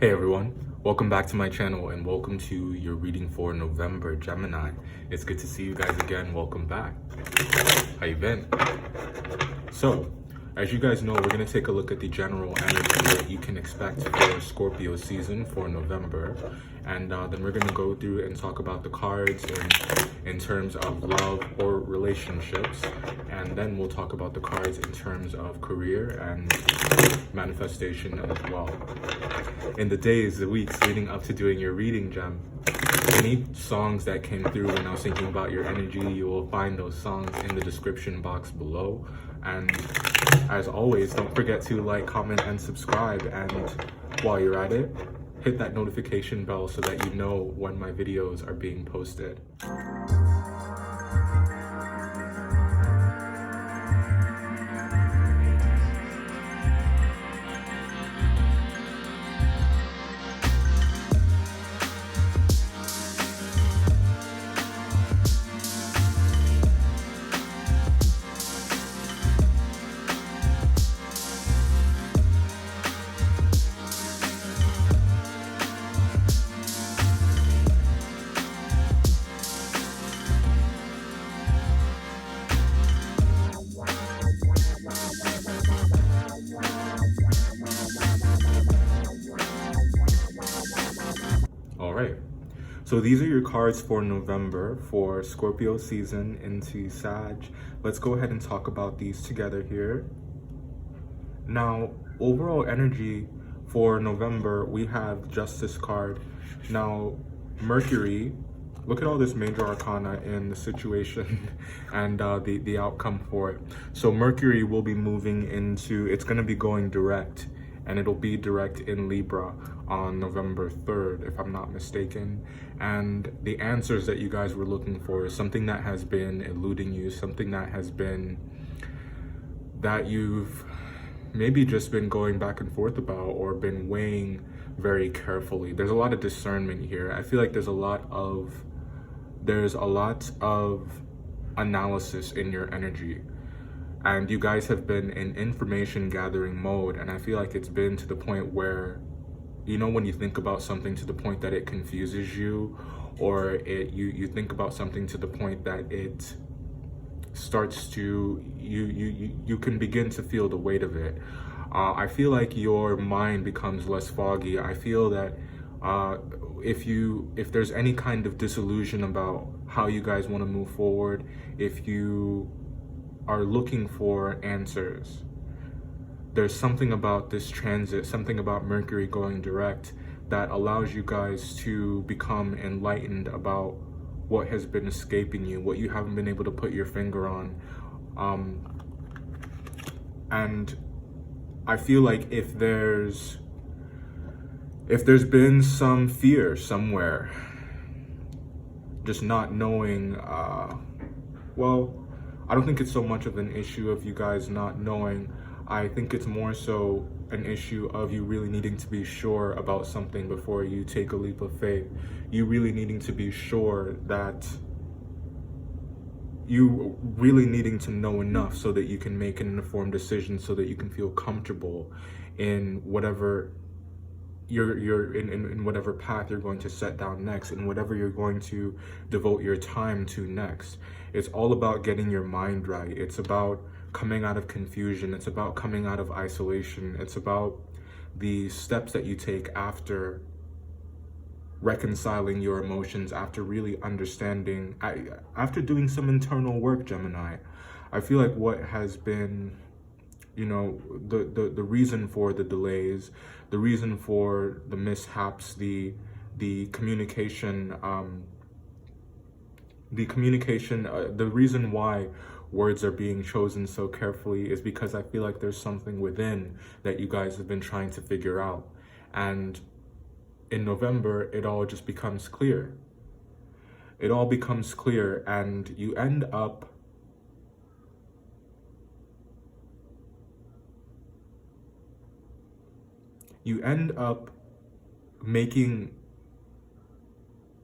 Hey everyone, welcome back to my channel and welcome to your reading for November, Gemini. It's good to see you guys again. Welcome back. How you been? So, as you guys know, we're going to take a look at the general energy that you can expect for Scorpio season for November. And then we're going to go through and talk about the cards in terms of love or relationships. And then we'll talk about the cards in terms of career and manifestation as well. In the days, the weeks leading up to doing your reading, Gem, any songs that came through when I was thinking about your energy, you will find those songs in the description box below. And as always, don't forget to like, comment, and subscribe. And while you're at it, hit that notification bell so that you know when my videos are being posted. All right, so these are your cards for November for Scorpio season into Sag. Let's go ahead and talk about these together here. Now, overall energy for November, we have Justice card. Now, Mercury, look at all this major arcana in the situation and the outcome for it. So Mercury will be moving into, it's going to be going direct, and it'll be direct in Libra on November 3rd, if I'm not mistaken. And the answers that you guys were looking for is something that has been eluding you, something that has been, that you've maybe just been going back and forth about or been weighing very carefully. There's a lot of discernment here. I feel like there's a lot of analysis in your energy. And you guys have been in information gathering mode, and I feel like it's been to the point where, you know, when you think about something to the point that it confuses you, or you think about something to the point that it starts to, you can begin to feel the weight of it. I feel like your mind becomes less foggy. I feel that if there's any kind of disillusion about how you guys want to move forward, if you are looking for answers, there's something about this transit, something about Mercury going direct that allows you guys to become enlightened about what has been escaping you, what you haven't been able to put your finger on. And I feel like if there's been some fear somewhere, just not knowing, well, I don't think it's so much of an issue of you guys not knowing. I think it's more so an issue of you really needing to be sure about something before you take a leap of faith. You really needing to be sure that you really needing to know enough so that you can make an informed decision, so that you can feel comfortable in whatever you're in whatever path you're going to set down next, and whatever you're going to devote your time to next. It's all about getting your mind right. It's about coming out of confusion. It's about coming out of isolation. It's about the steps that you take after reconciling your emotions, after really understanding, after doing some internal work, Gemini. I feel like what has been, you know, the reason for the delays, the reason for the mishaps, the communication, the reason why words are being chosen so carefully is because I feel like there's something within that you guys have been trying to figure out. And in November, it all just becomes clear. It all becomes clear, and you end up making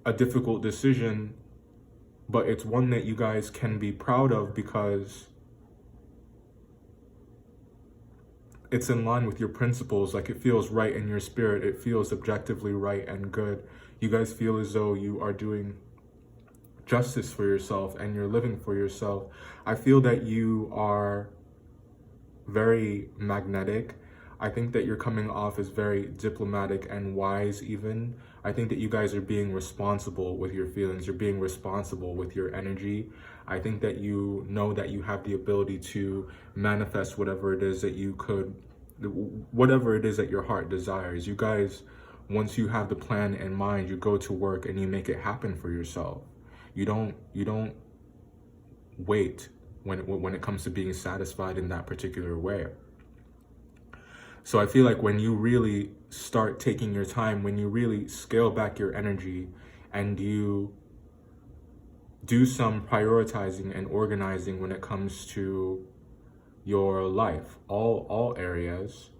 a difficult decision, but it's one that you guys can be proud of because it's in line with your principles. Like, it feels right in your spirit. It feels objectively right and good. You guys feel as though you are doing justice for yourself and you're living for yourself. I feel that you are very magnetic. I think that you're coming off as very diplomatic and wise even. I think that you guys are being responsible with your feelings. You're being responsible with your energy. I think that you know that you have the ability to manifest whatever it is that you could, whatever it is that your heart desires. You guys, once you have the plan in mind, you go to work and you make it happen for yourself. You don't wait when it comes to being satisfied in that particular way. So I feel like when you really start taking your time, when you really scale back your energy and you do some prioritizing and organizing when it comes to your life, all areas,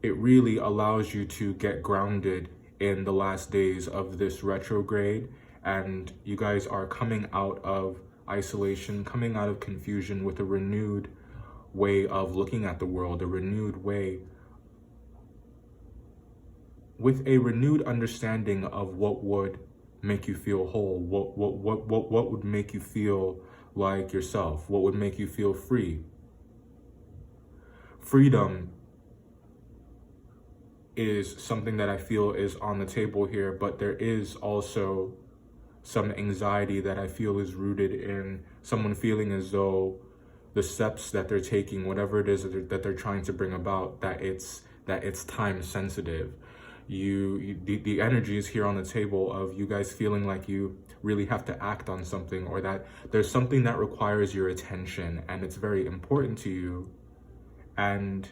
it really allows you to get grounded in the last days of this retrograde, and you guys are coming out of isolation, coming out of confusion with a renewed way of looking at the world, a renewed way, with a renewed understanding of what would make you feel whole, what would make you feel like yourself, what would make you feel free. Freedom is something that I feel is on the table here, but there is also some anxiety that I feel is rooted in someone feeling as though the steps that they're taking, whatever it is that they're trying to bring about, that it's time sensitive. The energy is here on the table of you guys feeling like you really have to act on something, or that there's something that requires your attention and it's very important to you. And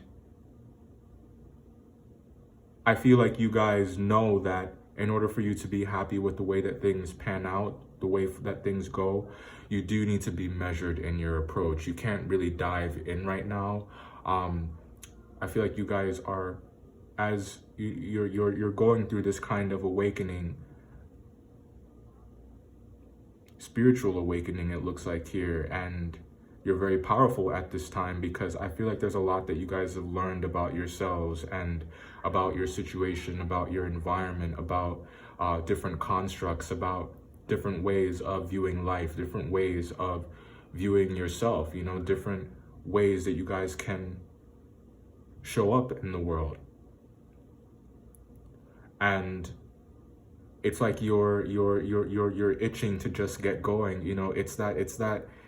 I feel like you guys know that in order for you to be happy with the way that things pan out, the way that things go, you do need to be measured in your approach. You can't really dive in right now. I feel like you guys are, as you're going through this kind of awakening, spiritual awakening, it looks like here, and you're very powerful at this time, because I feel like there's a lot that you guys have learned about yourselves and about your situation, about your environment, about different constructs, about different ways of viewing life, different ways of viewing yourself, different ways that you guys can show up in the world. And it's like you're itching to just get going.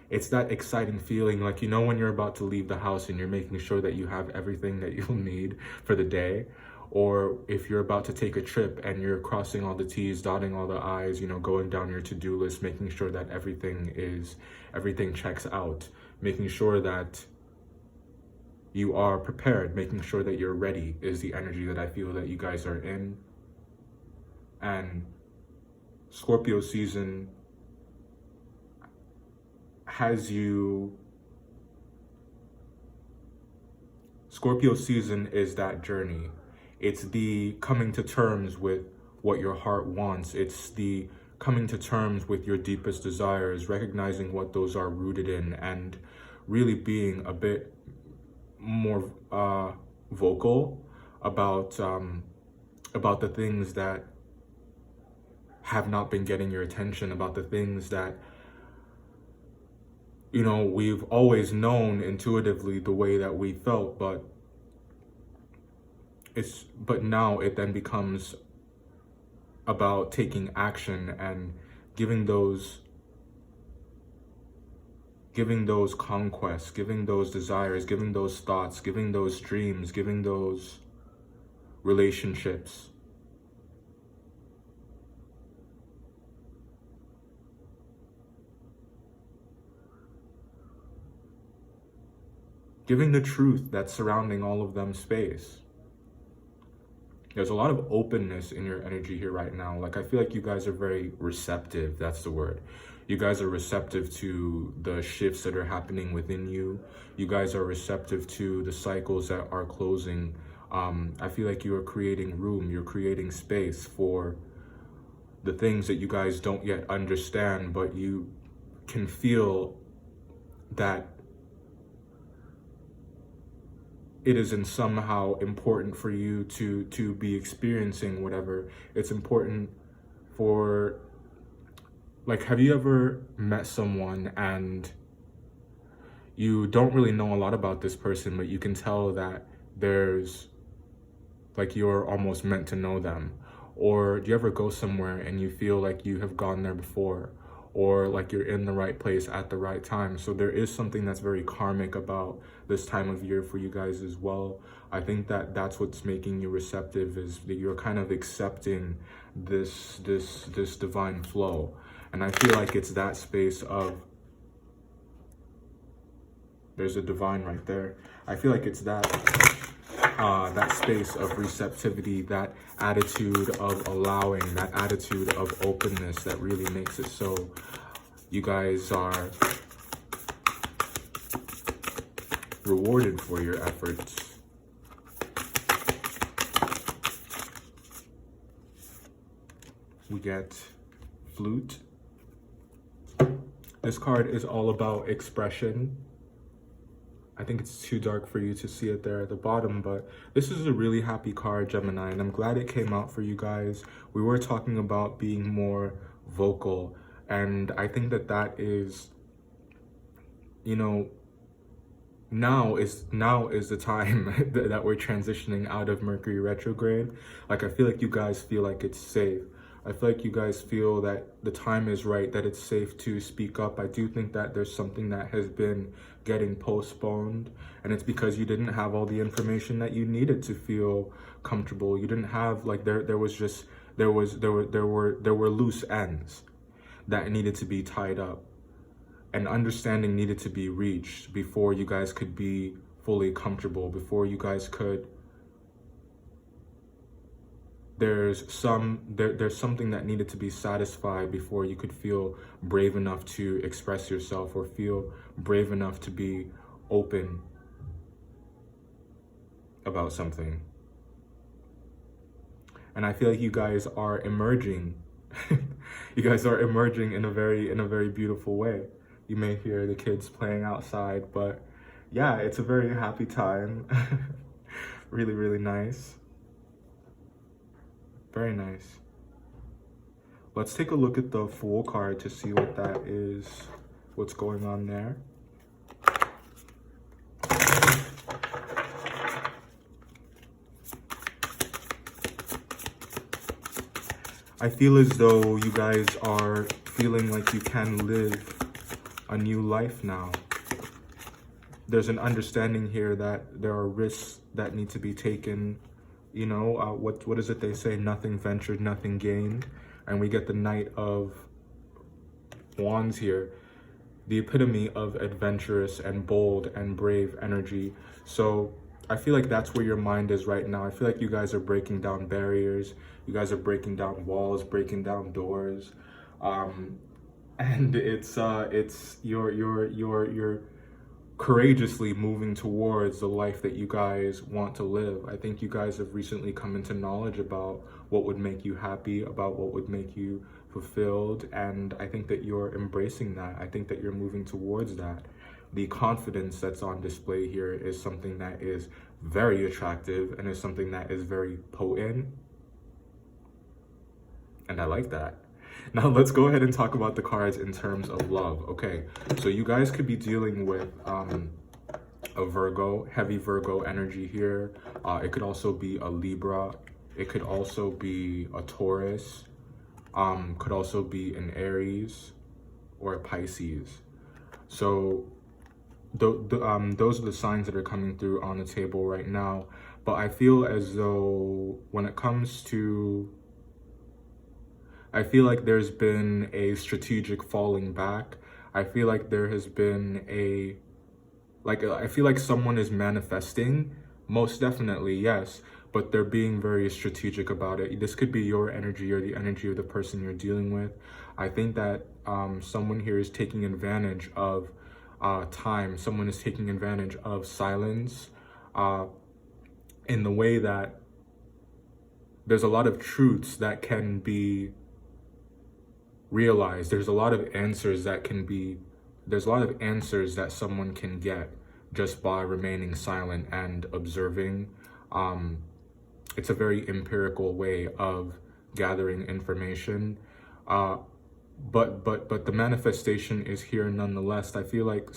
It's that exciting feeling, like, when you're about to leave the house and you're making sure that you have everything that you'll need for the day, or if you're about to take a trip and you're crossing all the T's, dotting all the I's, going down your to-do list, making sure that everything checks out, making sure that you are prepared, making sure that you're ready, is the energy that I feel that you guys are in. And Scorpio season Scorpio season is that journey. It's the coming to terms with what your heart wants. It's the coming to terms with your deepest desires, recognizing what those are rooted in, and really being a bit more vocal about the things that have not been getting your attention, about the things that we've always known intuitively the way that we felt, but now it then becomes about taking action and giving those conquests, giving those desires, giving those thoughts, giving those dreams, giving those relationships giving the truth that's surrounding all of them space. There's a lot of openness in your energy here right now. Like, I feel like you guys are very receptive. That's the word. You guys are receptive to the shifts that are happening within you. You guys are receptive to the cycles that are closing. I feel like you are creating room. You're creating space for the things that you guys don't yet understand, but you can feel that it isn't somehow important for you to be experiencing whatever. It's important for, like, have you ever met someone and you don't really know a lot about this person, but you can tell that there's, like, you're almost meant to know them? Or do you ever go somewhere and you feel like you have gone there before, or like you're in the right place at the right time? So there is something that's very karmic about this time of year for you guys as well. I think that that's what's making you receptive, is that you're kind of accepting this divine flow. And I feel like it's that space of, there's a divine right there. I feel like it's that space of receptivity, that attitude of allowing, that attitude of openness that really makes it so you guys are rewarded for your efforts. We get flute. This card is all about expression. I think it's too dark for you to see it there at the bottom, but this is a really happy card, Gemini, and I'm glad it came out for you guys. We were talking about being more vocal, and I think that that is, you know, now is the time that we're transitioning out of Mercury retrograde. Like, I feel like you guys feel like it's safe. I feel like you guys feel that the time is right, that it's safe to speak up. I do think that there's something that has been getting postponed, and it's because you didn't have all the information that you needed to feel comfortable. You didn't have, like, there were loose ends that needed to be tied up, and understanding needed to be reached before you guys could be fully comfortable, before you guys could, there's something that needed to be satisfied before you could feel brave enough to express yourself, or feel brave enough to be open about something. And I feel like you guys are emerging. You guys are emerging in a very beautiful way. You may hear the kids playing outside, but yeah, it's a very happy time. Really nice. Very nice. Let's take a look at the Fool card to see what that is, what's going on there. I feel as though you guys are feeling like you can live a new life now. There's an understanding here that there are risks that need to be taken. You know, what is it they say? Nothing ventured, nothing gained. And we get the Knight of Wands here, the epitome of adventurous and bold and brave energy. So I feel like that's where your mind is right now. I feel like you guys are breaking down barriers. You guys are breaking down walls, breaking down doors. And you're courageously moving towards the life that you guys want to live. I think you guys have recently come into knowledge about what would make you happy, about what would make you fulfilled, and I think that you're embracing that. I think that you're moving towards that. The confidence that's on display here is something that is very attractive, and is something that is very potent, and I like that. Now let's go ahead and talk about the cards in terms of love. Okay, so you guys could be dealing with a Virgo, heavy Virgo energy here. It could also be a Libra. It could also be a Taurus. Could also be an Aries or a Pisces. So those are the signs that are coming through on the table right now. But I feel as though when it comes to, I feel like there's been a strategic falling back. I feel like there has been I feel like someone is manifesting, most definitely, yes, but they're being very strategic about it. This could be your energy or the energy of the person you're dealing with. I think that someone here is taking advantage of time. Someone is taking advantage of silence in the way that there's a lot of truths that can be realized. There's a lot of answers that someone can get just by remaining silent and observing. It's a very empirical way of gathering information. But the manifestation is here nonetheless. I feel like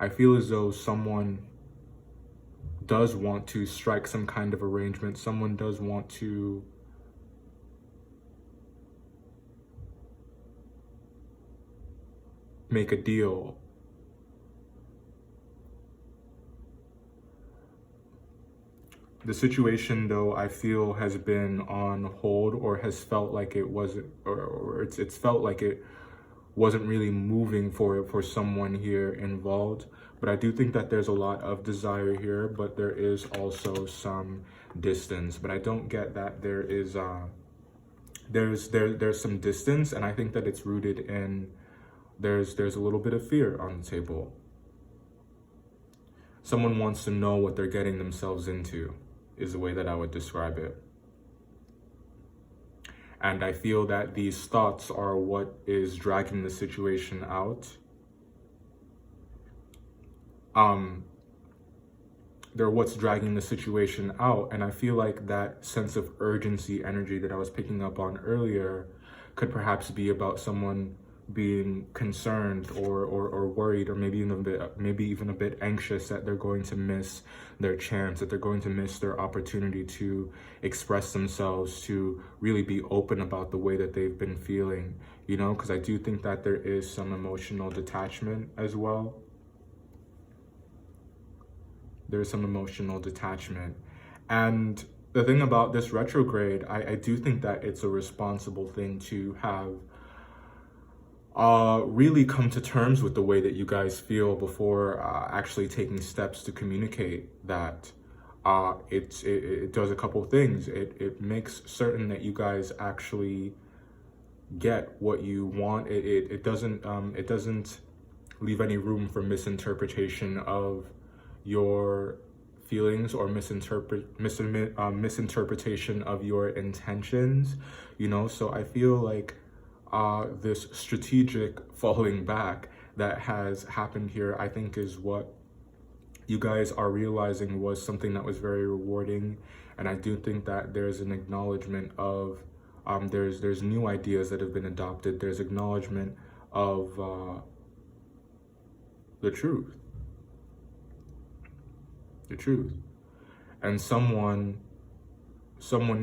I feel as though someone does want to strike some kind of arrangement. Someone does want to make a deal. The situation, though, I feel has been on hold, or has felt like it wasn't, or it's felt like it wasn't really moving for someone here involved. But I do think that there's a lot of desire here, but there is also some distance. But I don't get that there is there's some distance, and I think that it's rooted in there's a little bit of fear on the table. Someone wants to know what they're getting themselves into, is the way that I would describe it. And I feel that these thoughts are what is dragging the situation out. They're what's dragging the situation out. And I feel like that sense of urgency energy that I was picking up on earlier could perhaps be about someone being concerned or worried, or maybe even a bit anxious that they're going to miss their chance, that they're going to miss their opportunity to express themselves, to really be open about the way that they've been feeling, you know, because I do think that there is some emotional detachment as well. There's some emotional detachment. And the thing about this retrograde, I do think that it's a responsible thing to have really come to terms with the way that you guys feel before actually taking steps to communicate that. It does a couple things. It makes certain that you guys actually get what you want. It doesn't leave any room for misinterpretation of your feelings, or misinterpretation of your intentions, you know. So I feel like this strategic falling back that has happened here, I think, is what you guys are realizing was something that was very rewarding. And I do think that there's an acknowledgement of there's new ideas that have been adopted. There's acknowledgement of the truth. And someone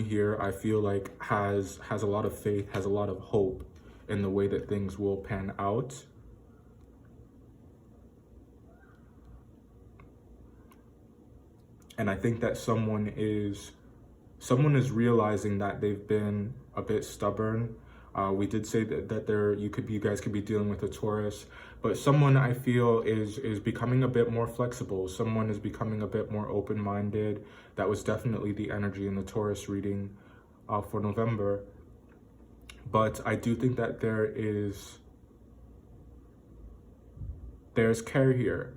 here, I feel like, has a lot of faith, has a lot of hope in the way that things will pan out. And I think that someone is realizing that they've been a bit stubborn. We did say that you guys could be dealing with a Taurus, but someone, I feel, is becoming a bit more flexible. Someone is becoming a bit more open-minded. That was definitely the energy in the Taurus reading for November. But I do think that there's care here.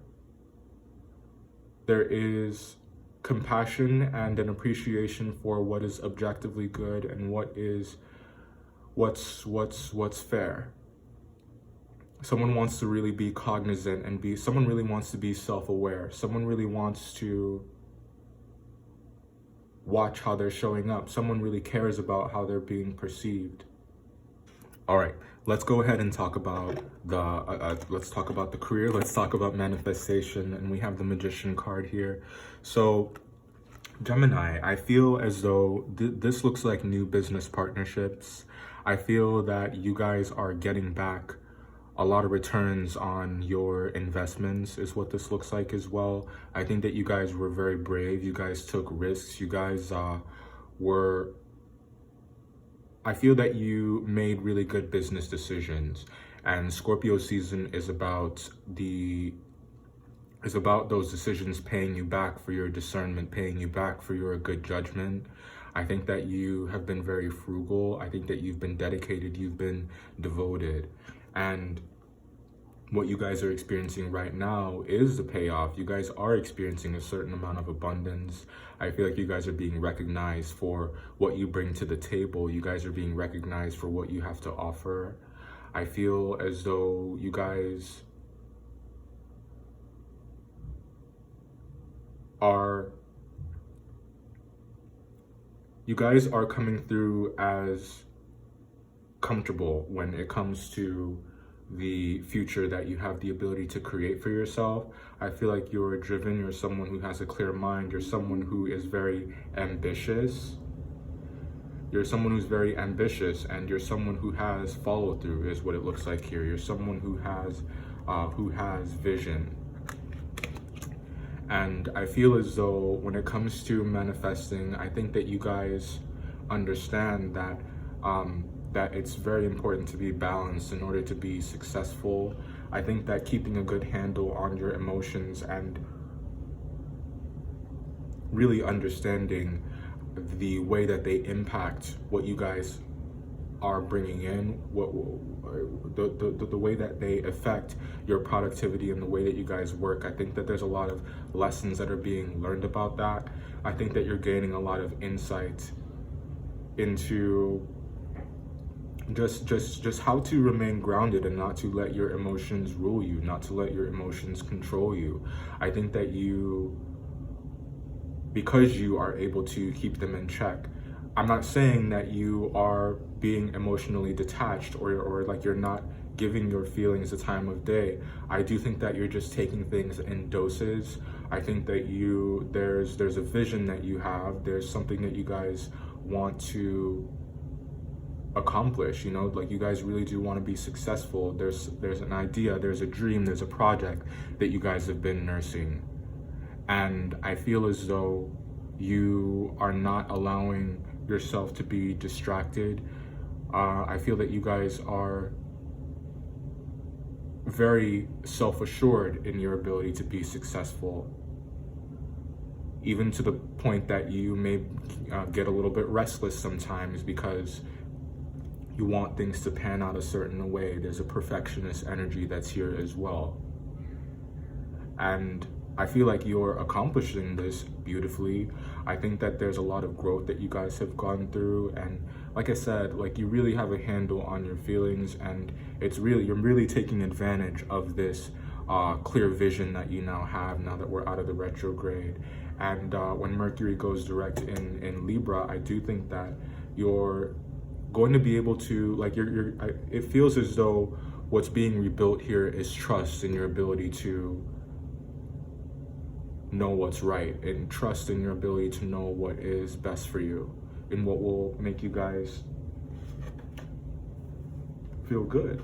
There is compassion and an appreciation for what is objectively good and what's fair. Someone wants to really be cognizant and someone really wants to be self-aware. Someone really wants to watch how they're showing up. Someone really cares about how they're being perceived. All right, let's go ahead and talk about the career. Let's talk about manifestation, and we have the Magician card here. So Gemini, I feel as though this looks like new business partnerships. I feel that you guys are getting back a lot of returns on your investments, is what this looks like as well. I think that you guys were very brave. You guys took risks. You guys I feel that you made really good business decisions. And Scorpio season is about those decisions paying you back for your discernment, paying you back for your good judgment. I think that you have been very frugal. I think that you've been dedicated, you've been devoted. And what you guys are experiencing right now is the payoff. You guys are experiencing a certain amount of abundance. I feel like you guys are being recognized for what you bring to the table. You guys are being recognized for what you have to offer. I feel as though you guys are coming through as comfortable when it comes to the future that you have the ability to create for yourself. I feel like you're driven, you're someone who has a clear mind, you're someone who is very ambitious. You're someone who's very ambitious, and you're someone who has follow through, is what it looks like here. You're someone who has vision. And I feel as though when it comes to manifesting, I think that you guys understand that that it's very important to be balanced in order to be successful. I think that keeping a good handle on your emotions and really understanding the way that they impact what you guys are bringing in, the way that they affect your productivity and the way that you guys work. I think that there's a lot of lessons that are being learned about that. I think that you're gaining a lot of insight into just how to remain grounded and not to let your emotions rule you, not to let your emotions control you. I think that because you are able to keep them in check. I'm not saying that you are being emotionally detached or like you're not giving your feelings the time of day. I do think that you're just taking things in doses. I think that there's a vision that you have, there's something that you guys want to accomplish, like you guys really do want to be successful. There's an idea, there's a dream, there's a project that you guys have been nursing. And I feel as though you are not allowing yourself to be distracted. I feel that you guys are very self-assured in your ability to be successful, even to the point that you may get a little bit restless sometimes because you want things to pan out a certain way. There's a perfectionist energy that's here as well. And I feel like you're accomplishing this beautifully. I think that there's a lot of growth that you guys have gone through, and like I said, like you really have a handle on your feelings, and you're really taking advantage of this clear vision that you now have, now that we're out of the retrograde. And when Mercury goes direct in Libra, I do think that you're going to be able to, like, it feels as though what's being rebuilt here is trust in your ability to know what's right, and trust in your ability to know what is best for you and what will make you guys feel good.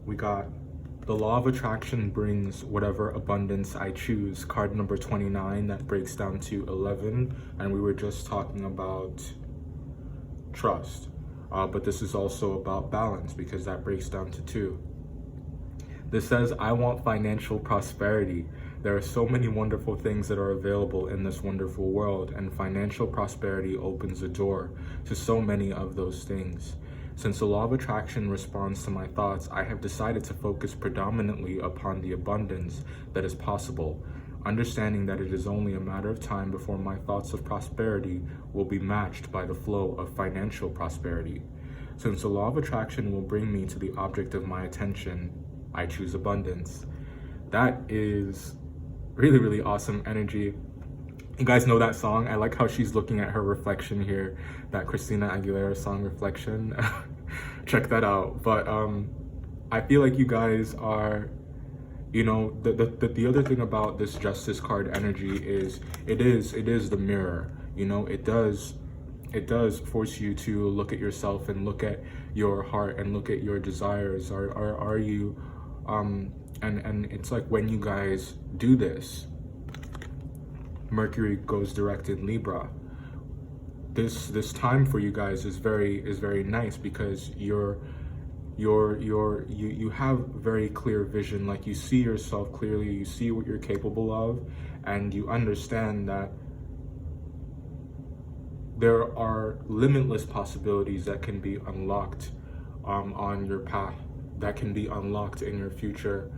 We got the law of attraction brings whatever abundance I choose. Card number 29, that breaks down to 11. And we were just talking about trust. But this is also about balance because that breaks down to 2. This says, I want financial prosperity. There are so many wonderful things that are available in this wonderful world, and financial prosperity opens the door to so many of those things. Since the law of attraction responds to my thoughts, I have decided to focus predominantly upon the abundance that is possible, understanding that it is only a matter of time before my thoughts of prosperity will be matched by the flow of financial prosperity. Since the law of attraction will bring me to the object of my attention, I choose abundance. That is really, really awesome energy. You guys know that song? I like how she's looking at her reflection here, that Christina Aguilera song, Reflection. Check that out. But I feel like you guys are, the other thing about this Justice card energy is it is the mirror. It does force you to look at yourself and look at your heart and look at your desires. Are you and it's like when you guys do this, Mercury goes direct in Libra. This time for you guys is very nice because you have very clear vision. Like, you see yourself clearly, you see what you're capable of, and you understand that there are limitless possibilities that can be unlocked on your path that can be unlocked in your future.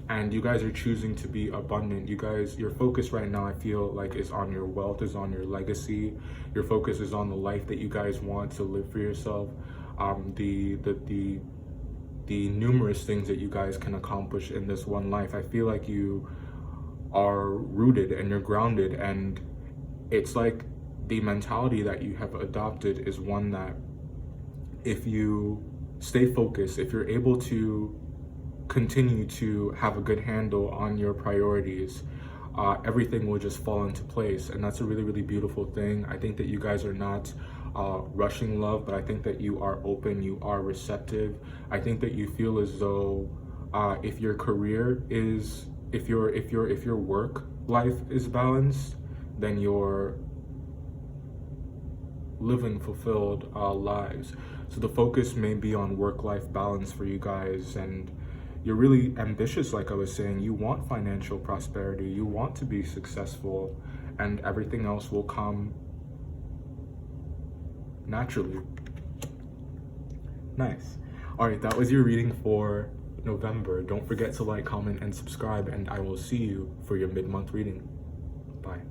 And you guys are choosing to be abundant. You guys, your focus right now, I feel like, is on your wealth, is on your legacy. Your focus is on the life that you guys want to live for yourself. The numerous things that you guys can accomplish in this one life. I feel like you are rooted and you're grounded, and it's like the mentality that you have adopted is one that, if you stay focused, if you're able to continue to have a good handle on your priorities, everything will just fall into place. And that's a really, really beautiful thing. I think that you guys are not rushing love, but I think that you are open, you are receptive. I think that you feel as though if your career is, if your work life is balanced, then you're living fulfilled lives. So the focus may be on work-life balance for you guys, and you're really ambitious. Like I was saying, you want financial prosperity, you want to be successful, and everything else will come naturally. Nice. All right, that was your reading for November. Don't forget to like, comment, and subscribe, and I will see you for your mid-month reading. Bye.